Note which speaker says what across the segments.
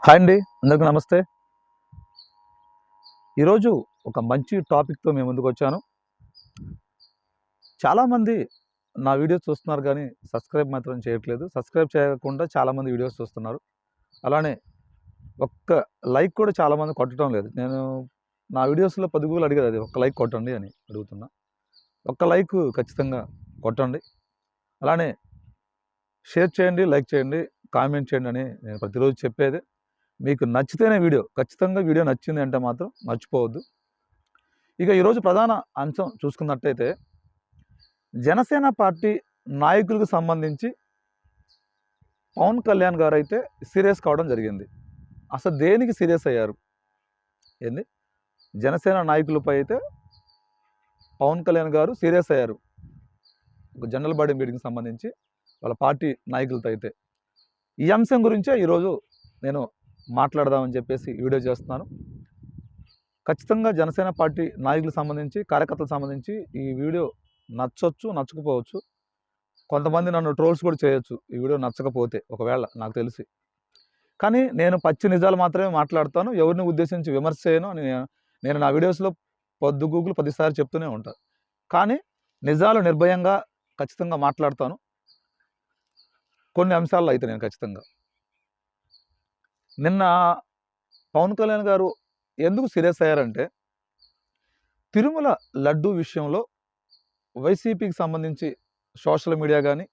Speaker 1: Hi అండి, అందరికీ నమస్తే. ఈరోజు ఒక మంచి టాపిక్‌తో మీ ముందుకొచ్చాను. చాలామంది నా వీడియోస్ చూస్తున్నారు గానీ, సబ్స్క్రైబ్ మాత్రం చేయట్లేదు. సబ్స్క్రైబ్ చేయకుండా చాలామంది వీడియోస్ చూస్తున్నారు. అలానే ఒక్క లైక్ కూడా చాలామంది కొట్టడం లేదు. నేను నా వీడియోస్‌లో 10 గూగుల్ అడిగేది అదే. ఒక్క లైక్ కొట్టండి అని అడుగుతున్నా. ఒక్క లైక్ ఖచ్చితంగా కొట్టండి. అలానే షేర్ చేయండి, లైక్ చేయండి, కామెంట్ చేయండి అని నేను ప్రతిరోజు చెప్పేదే. మీకు నచ్చితేనే వీడియో, ఖచ్చితంగా వీడియో నచ్చింది అంటే మాత్రం మర్చిపోవద్దు. ఇక ఈరోజు ప్రధాన అంశం చూసుకున్నట్టయితే, జనసేన పార్టీ నాయకులకు సంబంధించి పవన్ కళ్యాణ్ గారైతే సీరియస్ కావడం జరిగింది. అసలు దేనికి సీరియస్ అయ్యారు? ఏంది? జనసేన నాయకులపై అయితే పవన్ కళ్యాణ్ గారు సీరియస్ అయ్యారు. ఒక జనరల్ బాడీ మీటింగ్‌కి సంబంధించి వాళ్ళ పార్టీ నాయకులతో అయితే. ఈ అంశం గురించే ఈరోజు నేను మాట్లాడదామని చెప్పేసి ఈ వీడియో చేస్తున్నాను. ఖచ్చితంగా జనసేన పార్టీ నాయకులకు సంబంధించి, కార్యకర్తలకు సంబంధించి ఈ వీడియో నచ్చొచ్చు, నచ్చకపోవచ్చు. కొంతమంది నన్ను ట్రోల్స్ కూడా చేయొచ్చు ఈ వీడియో నచ్చకపోతే, ఒకవేళ నాకు తెలిసి. కానీ నేను పచ్చి నిజాలు మాత్రమే మాట్లాడతాను. ఎవరిని ఉద్దేశించి విమర్శ చేయను. నేను నా వీడియోస్‌లో పొద్దుగూకులు 10 సార్లు చెప్తూనే ఉంటా. కానీ నిజాలు నిర్భయంగా ఖచ్చితంగా మాట్లాడతాను. కొన్ని అంశాల్లో అయితే నేను ఖచ్చితంగా. నిన్న పవన్ కళ్యాణ్ గారు ఎందుకు సీరియస్ అయ్యారంటే, తిరుమల లడ్డూ విషయంలో వైసీపీకి సంబంధించి సోషల్ మీడియా గానీ,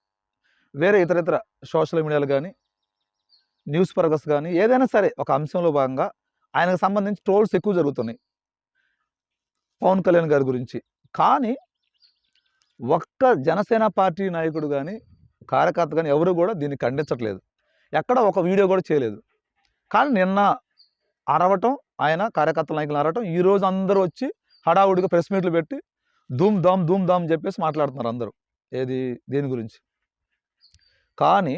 Speaker 1: వేరే ఇతరితర సోషల్ మీడియాలు గానీ, న్యూస్ పర్పస్ కానీ ఏదైనా సరే ఒక అంశంలో భాగంగా ఆయనకు సంబంధించి ట్రోల్స్ ఎక్కువ జరుగుతున్నాయి పవన్ కళ్యాణ్ గారి గురించి. కానీ ఒక్క జనసేన పార్టీ నాయకుడు కానీ, కార్యకర్త కానీ ఎవరు కూడా దీన్ని ఖండించట్లేదు. ఎక్కడ ఒక వీడియో కూడా చేయలేదు. కానీ నిన్న అరవటం, ఆయన కార్యకర్తల నాయకులు అరవటం, ఈరోజు అందరూ వచ్చి హడావుడిగా ప్రెస్ మీట్లు పెట్టి ధూమ్ ధామ్ చెప్పేసి మాట్లాడుతున్నారు అందరూ. ఏది? దేని గురించి? కానీ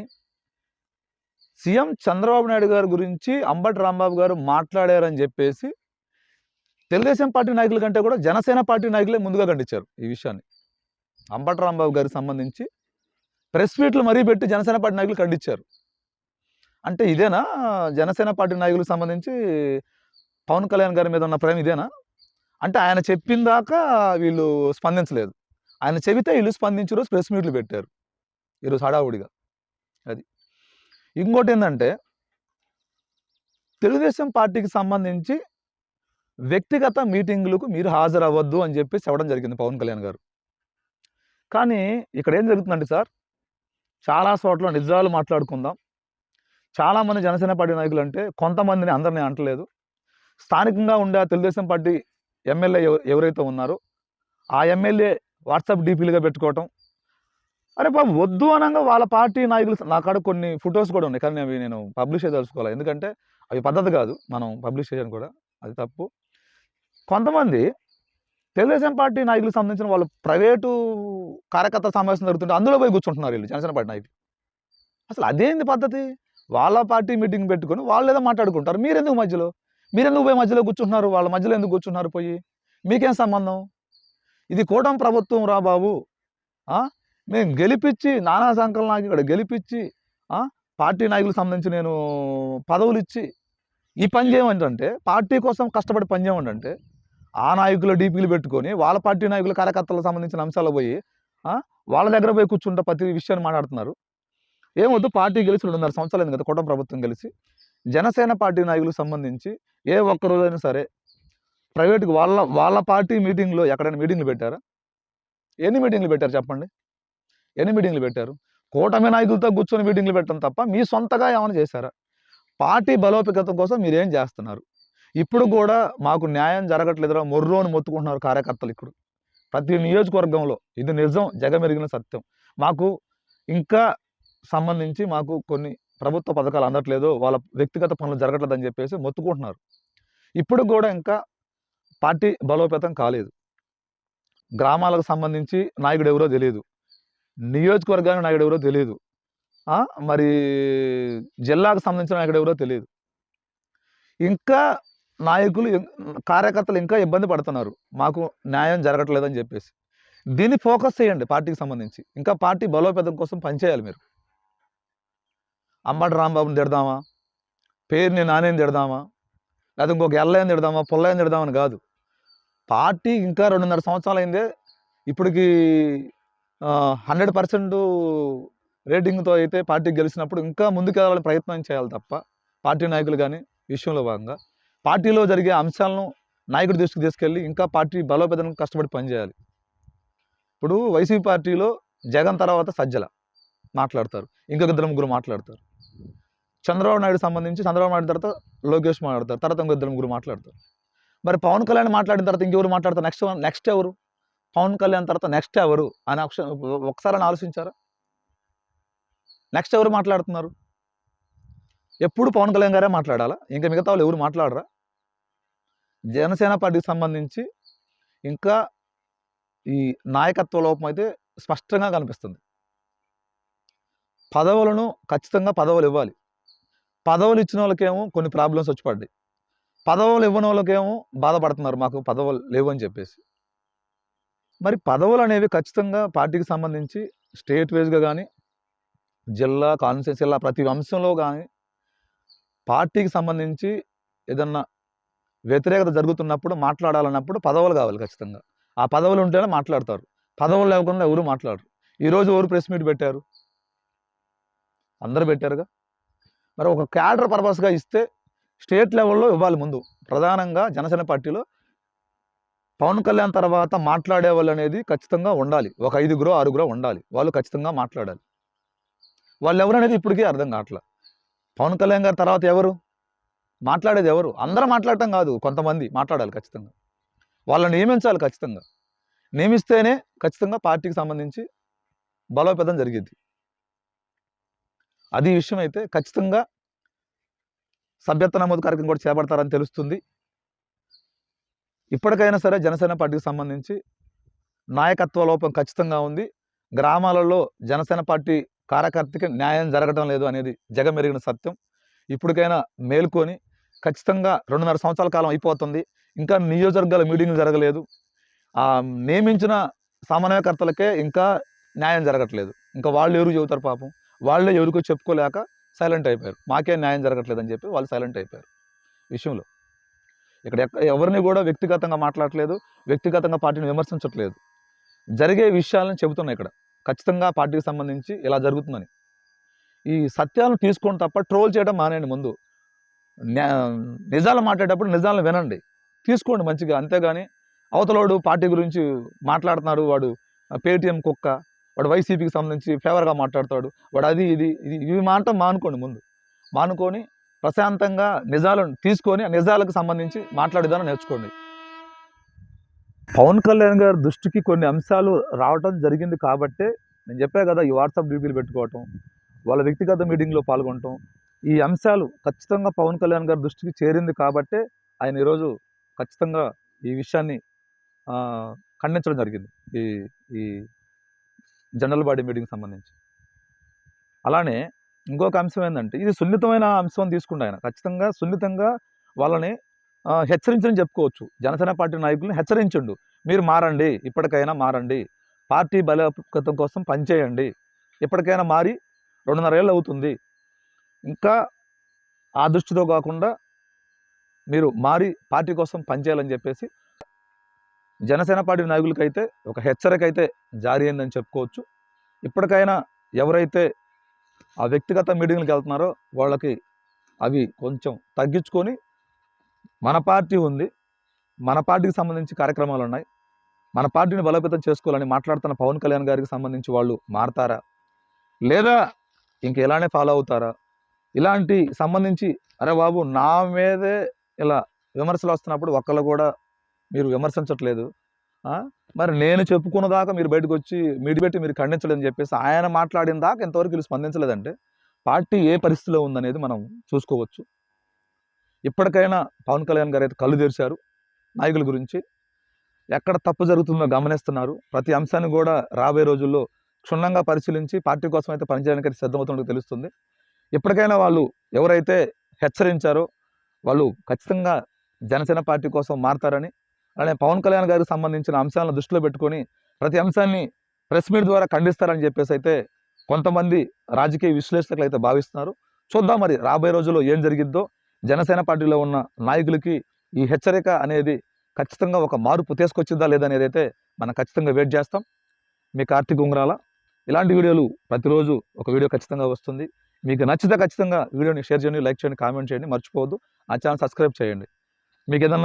Speaker 1: సీఎం చంద్రబాబు నాయుడు గారి గురించి అంబటి రాంబాబు గారు మాట్లాడారని చెప్పేసి తెలుగుదేశం పార్టీ నాయకుల కంటే కూడా జనసేన పార్టీ నాయకులే ముందుగా ఖండించారు ఈ విషయాన్ని. అంబటి రాంబాబు గారికి సంబంధించి ప్రెస్ మీట్లు మరీ పెట్టి జనసేన పార్టీ నాయకులు ఖండించారు. అంటే ఇదేనా జనసేన పార్టీ నాయకులకు సంబంధించి పవన్ కళ్యాణ్ గారి మీద ఉన్న ప్రేమ? ఇదేనా? అంటే ఆయన చెప్పిన దాకా వీళ్ళు స్పందించలేదు. ఆయన చెబితే వీళ్ళు స్పందించి రోజు ప్రెస్ మీట్లు పెట్టారు ఈరోజు హడావుడిగా. అది. ఇంకోటి ఏంటంటే, తెలుగుదేశం పార్టీకి సంబంధించి వ్యక్తిగత మీటింగులకు మీరు హాజరవ్వద్దు అని చెప్పేసి చెప్పడం జరిగింది పవన్ కళ్యాణ్ గారు. కానీ ఇక్కడ ఏం జరుగుతుందంటే సార్, చాలా చోట్ల నిజాలు మాట్లాడుకుందాం. చాలామంది జనసేన పార్టీ నాయకులు అంటే, కొంతమందిని, అందరిని అంటలేదు, స్థానికంగా ఉండే తెలుగుదేశం పార్టీ ఎమ్మెల్యే ఎవరైతే ఉన్నారో ఆ ఎమ్మెల్యే వాట్సాప్ డీపీలుగా పెట్టుకోవటం. అరే బాబు, వద్దు అనగా వాళ్ళ పార్టీ నాయకులు. నా కాడ కొన్ని ఫొటోస్ కూడా ఉన్నాయి, కానీ అవి నేను పబ్లిష్ చేయదలుచుకోవాలి. ఎందుకంటే అవి పద్ధతి కాదు మనం పబ్లిష్ చేయడం కూడా, అది తప్పు. కొంతమంది తెలుగుదేశం పార్టీ నాయకులకు సంబంధించిన వాళ్ళు ప్రైవేటు కార్యకర్తల సమావేశం జరుగుతుంటే అందులో పోయి కూర్చుంటున్నారు వీళ్ళు జనసేన పార్టీ నాయకులు. అసలు అదేంది పద్ధతి? వాళ్ళ పార్టీ మీటింగ్ పెట్టుకొని వాళ్ళు ఏదో మాట్లాడుకుంటారు, మీరెందుకు పోయి మధ్యలో కూర్చుంటున్నారు? వాళ్ళ మధ్యలో ఎందుకు కూర్చుంటున్నారు పోయి? మీకేం సంబంధం? ఇది కూటమి ప్రభుత్వం రా బాబు. మేము గెలిపించి, నానా సంకల్ నాకు ఇక్కడ గెలిపించి, పార్టీ నాయకులకు సంబంధించి నేను పదవులు ఇచ్చి ఈ పని చేయమంటే, పార్టీ కోసం కష్టపడి పని చేయమంటే ఆ నాయకుల డీపీలు పెట్టుకొని వాళ్ళ పార్టీ నాయకుల కార్యకర్తలకు సంబంధించిన అంశాలు పోయి వాళ్ళ దగ్గర పోయి కూర్చుంటే ప్రతి విషయాన్ని మాట్లాడుతున్నారు. ఏమొద్దు, పార్టీ గెలిచి 2.5 సంవత్సరాలు అయింది కదా కూటమి ప్రభుత్వం గెలిచి. జనసేన పార్టీ నాయకులకు సంబంధించి ఏ ఒక్క రోజైనా సరే ప్రైవేట్‌గా వాళ్ళ పార్టీ మీటింగ్‌లో ఎక్కడైనా మీటింగ్‌లు పెట్టారా? ఎన్ని మీటింగ్‌లు పెట్టారు చెప్పండి? ఎన్ని మీటింగ్‌లు పెట్టారు? కూటమి నాయకులతో కూర్చొని మీటింగ్‌లు పెట్టడం తప్ప మీ సొంతగా ఏమైనా చేశారా? పార్టీ బలోపేతం కోసం మీరేం చేస్తున్నారు? ఇప్పుడు కూడా మాకు న్యాయం జరగట్లేదురా మొర్రో అని మొత్తుకుంటున్నారు కార్యకర్తలు ఇప్పుడు ప్రతి నియోజకవర్గంలో. ఇది నిజం, జగమెరిగిన సత్యం. మాకు ఇంకా సంబంధించి మాకు కొన్ని ప్రభుత్వ పథకాలు అందట్లేదు, వాళ్ళ వ్యక్తిగత పనులు జరగట్లేదని చెప్పేసి మొత్తుకుంటున్నారు. ఇప్పుడు కూడా ఇంకా పార్టీ బలోపేతం కాలేదు. గ్రామాలకు సంబంధించి నాయకుడు ఎవరో తెలియదు, నియోజకవర్గానికి నాయకుడు ఎవరో తెలియదు, మరి జిల్లాకు సంబంధించిన నాయకుడు ఎవరో తెలియదు. ఇంకా నాయకులు, కార్యకర్తలు ఇంకా ఇబ్బంది పడుతున్నారు, మాకు న్యాయం జరగట్లేదని చెప్పేసి. దీన్ని ఫోకస్ చేయండి పార్టీకి సంబంధించి. ఇంకా పార్టీ బలోపేతం కోసం పనిచేయాలి మీరు. అంబటి రాంబాబుని తిడదామా, పేరుని నానేని తిడదామా, లేకపోతే ఇంకొక ఎల్లయ్యని తిడదామా, పుల్లయ్యని తిడదామని కాదు. పార్టీ ఇంకా 2.5 సంవత్సరాలైందే. ఇప్పటికి 100% రేటింగ్‌తో అయితే పార్టీ గెలిచినప్పుడు ఇంకా ముందుకెళ్ళాలని ప్రయత్నం చేయాలి తప్ప, పార్టీ నాయకులు గాని విషయంలో భాగంగా పార్టీలో జరిగే అంశాలను నాయకుడి దృష్టికి తీసుకెళ్ళి ఇంకా పార్టీ బలోపేతానికి కష్టపడి పనిచేయాలి. ఇప్పుడు వైసీపీ పార్టీలో జగన్ తర్వాత సజ్జల మాట్లాడతారు. ఇంకొక ఇద్దరు ముగ్గురు మాట్లాడతారు. చంద్రబాబు నాయుడు సంబంధించి చంద్రబాబు నాయుడు తర్వాత లోకేష్ మాట్లాడతారు. తర్వాత ఇంకో ఇద్దరు ముగ్గురు మాట్లాడతారు. మరి పవన్ కళ్యాణ్ మాట్లాడిన తర్వాత ఇంకెవరు మాట్లాడతారు? నెక్స్ట్ ఎవరు? పవన్ కళ్యాణ్ తర్వాత నెక్స్ట్ ఎవరు అని ఒకసారి ఆలోచించారా? నెక్స్ట్ ఎవరు మాట్లాడుతున్నారు? ఎప్పుడు పవన్ కళ్యాణ్ గారే మాట్లాడాలా? ఇంకా మిగతా వాళ్ళు ఎవరు మాట్లాడరా? జనసేన పార్టీకి సంబంధించి ఇంకా ఈ నాయకత్వ లోపం అయితే స్పష్టంగా కనిపిస్తుంది. పదవులను ఖచ్చితంగా పదవులు ఇవ్వాలి. పదవులు ఇచ్చిన వాళ్ళకేమో కొన్ని ప్రాబ్లమ్స్ వచ్చి పడ్డాయి. పదవులు ఇవ్వని వాళ్ళకేమో బాధపడుతున్నారు, మాకు పదవులు లేవు అని చెప్పేసి. మరి పదవులు అనేవి ఖచ్చితంగా పార్టీకి సంబంధించి స్టేట్ వైజ్గా కానీ, జిల్లా కాన్స్టిట్యూన్సీ ఇలా ప్రతి అంశంలో కానీ పార్టీకి సంబంధించి ఏదన్నా వ్యతిరేకత జరుగుతున్నప్పుడు మాట్లాడాలన్నప్పుడు పదవులు కావాలి ఖచ్చితంగా. ఆ పదవులు ఉంటేనే మాట్లాడతారు. పదవులు లేకుండా ఎవరు మాట్లాడరు. ఈరోజు ఎవరు ప్రెస్ మీట్ పెట్టారు? అందరూ పెట్టారుగా. మరి ఒక క్యాడర్ పర్పస్గా ఇస్తే స్టేట్ లెవెల్లో ఇవ్వాలి. ముందు ప్రధానంగా జనసేన పార్టీలో పవన్ కళ్యాణ్ తర్వాత మాట్లాడే వాళ్ళు అనేది ఖచ్చితంగా ఉండాలి. ఒక 5గురో 6గురో ఉండాలి. వాళ్ళు ఖచ్చితంగా మాట్లాడాలి. వాళ్ళు ఎవరు అనేది ఇప్పటికీ అర్థం కావట్లా. పవన్ కళ్యాణ్ గారి తర్వాత ఎవరు మాట్లాడేది? ఎవరు? అందరూ మాట్లాడటం కాదు, కొంతమంది మాట్లాడాలి ఖచ్చితంగా. వాళ్ళని నియమించాలి ఖచ్చితంగా. నియమిస్తేనే ఖచ్చితంగా పార్టీకి సంబంధించి బలోపేతం జరిగిద్ది. అది విషయం అయితే ఖచ్చితంగా సభ్యత్వ నమోదు కార్యక్రమం కూడా చేపడతారని తెలుస్తుంది. ఇప్పటికైనా సరే జనసేన పార్టీకి సంబంధించి నాయకత్వ లోపం ఖచ్చితంగా ఉంది. గ్రామాలలో జనసేన పార్టీ కార్యకర్తకి న్యాయం జరగడం లేదు అనేది జగమెరిగిన సత్యం. ఇప్పటికైనా మేల్కొని ఖచ్చితంగా 2.5 సంవత్సరాల కాలం అయిపోతుంది. ఇంకా నియోజకవర్గాల మీటింగ్లు జరగలేదు. నియమించిన సమన్వయకర్తలకే ఇంకా న్యాయం జరగట్లేదు. ఇంకా వాళ్ళు ఎవరు చెబుతారు పాపం? వాళ్ళే ఎవరికో చెప్పుకోలేక సైలెంట్ అయిపోయారు. మాకే న్యాయం జరగట్లేదు అని చెప్పి వాళ్ళు సైలెంట్ అయిపోయారు విషయంలో. ఇక్కడ ఎవరిని కూడా వ్యక్తిగతంగా మాట్లాడట్లేదు, వ్యక్తిగతంగా పార్టీని విమర్శించట్లేదు. జరిగే విషయాలను చెబుతున్నాయి ఇక్కడ. ఖచ్చితంగా పార్టీకి సంబంధించి ఇలా జరుగుతుందని. ఈ సత్యాలను తీసుకోండి తప్ప ట్రోల్ చేయడం మానేయండి. ముందు నిజాలు మాట్లాడేటప్పుడు నిజాలను వినండి, తీసుకోండి మంచిగా. అంతేగాని అవతలోడు పార్టీ గురించి మాట్లాడుతున్నాడు, వాడు పేటీఎం కుక్క, వాడు వైసీపీకి సంబంధించి ఫేవర్గా మాట్లాడతాడు, వాడు అది ఇది ఇవి మానటం మానుకోండి. ముందు మానుకొని ప్రశాంతంగా నిజాలను తీసుకొని ఆ నిజాలకు సంబంధించి మాట్లాడేదాన్ని నేర్చుకోండి. పవన్ కళ్యాణ్ గారి దృష్టికి కొన్ని అంశాలు రావటం జరిగింది కాబట్టే నేను చెప్పా కదా, ఈ వాట్సాప్ డీపీలు పెట్టుకోవటం, వాళ్ళ వ్యక్తిగత మీటింగ్లో పాల్గొనటం, ఈ అంశాలు ఖచ్చితంగా పవన్ కళ్యాణ్ గారి దృష్టికి చేరింది కాబట్టే ఆయన ఈరోజు ఖచ్చితంగా ఈ విషయాన్ని ఖండించడం జరిగింది, ఈ ఈ జనరల్ బాడీ మీటింగ్ సంబంధించి. అలానే ఇంకొక అంశం ఏంటంటే, ఇది సున్నితమైన అంశం తీసుకుంటే ఆయన ఖచ్చితంగా సున్నితంగా వాళ్ళని హెచ్చరించని చెప్పుకోవచ్చు. జనసేన పార్టీ నాయకులను హెచ్చరించండు, మీరు మారండి, ఇప్పటికైనా మారండి, పార్టీ బలోపేతం కోసం పనిచేయండి, ఇప్పటికైనా మారి 2.5 ఏళ్ళు అవుతుంది, ఇంకా ఆ దృష్టితో కాకుండా మీరు మారి పార్టీ కోసం పనిచేయాలని చెప్పేసి జనసేన పార్టీ నాయకులకైతే ఒక హెచ్చరిక అయితే జారీ అయిందని చెప్పుకోవచ్చు. ఇప్పటికైనా ఎవరైతే ఆ వ్యక్తిగత మీటింగ్లకు వెళ్తున్నారో వాళ్ళకి అవి కొంచెం తగ్గించుకొని, మన పార్టీ ఉంది, మన పార్టీకి సంబంధించి కార్యక్రమాలు ఉన్నాయి, మన పార్టీని బలోపేతం చేసుకోవాలని మాట్లాడుతున్న పవన్ కళ్యాణ్ గారికి సంబంధించి వాళ్ళు మారతారా, లేదా ఇంక ఇలానే ఫాలో అవుతారా? ఇలాంటి సంబంధించి అరే బాబు నా మీదే ఇలా విమర్శలు వస్తున్నప్పుడు ఒక్కళ్ళు కూడా మీరు విమర్శించట్లేదు, మరి నేను చెప్పుకున్న దాకా మీరు బయటకు వచ్చి మీడిపెట్టి మీరు ఖండించలేదని చెప్పేసి ఆయన మాట్లాడిన దాకా ఇంతవరకు వీళ్ళు స్పందించలేదంటే పార్టీ ఏ పరిస్థితిలో ఉందనేది మనం చూసుకోవచ్చు. ఇప్పటికైనా పవన్ కళ్యాణ్ గారు అయితే కళ్ళు తెరిచారు, నాయకుల గురించి ఎక్కడ తప్పు జరుగుతుందో గమనిస్తున్నారు. ప్రతి అంశాన్ని కూడా రాబోయే రోజుల్లో క్షుణ్ణంగా పరిశీలించి పార్టీ కోసం అయితే పనిచేయడానికి సిద్ధమవుతున్నట్టు తెలుస్తుంది. ఇప్పటికైనా వాళ్ళు ఎవరైతే హెచ్చరించారో వాళ్ళు ఖచ్చితంగా జనసేన పార్టీ కోసం మారతారని, అలానే పవన్ కళ్యాణ్ గారికి సంబంధించిన అంశాలను దృష్టిలో పెట్టుకొని ప్రతి అంశాన్ని ప్రెస్ మీట్ ద్వారా ఖండిస్తారని చెప్పేసి అయితే కొంతమంది రాజకీయ విశ్లేషకులు అయితే భావిస్తున్నారు. చూద్దాం మరి రాబోయే రోజుల్లో ఏం జరిగిద్దో. జనసేన పార్టీలో ఉన్న నాయకులకి ఈ హెచ్చరిక అనేది ఖచ్చితంగా ఒక మార్పు తీసుకొచ్చిందా లేదా అనేది అయితే మనం ఖచ్చితంగా వెయిట్ చేస్తాం. మీ కార్తీక్ ఉంగరాల ఇలాంటి వీడియోలు ప్రతిరోజు ఒక వీడియో ఖచ్చితంగా వస్తుంది. మీకు నచ్చితే ఖచ్చితంగా వీడియోని షేర్ చేయండి, లైక్ చేయండి, కామెంట్ చేయండి, మర్చిపోవద్దు. ఆ ఛానల్ సబ్స్క్రైబ్ చేయండి. మీకు ఏదన్నా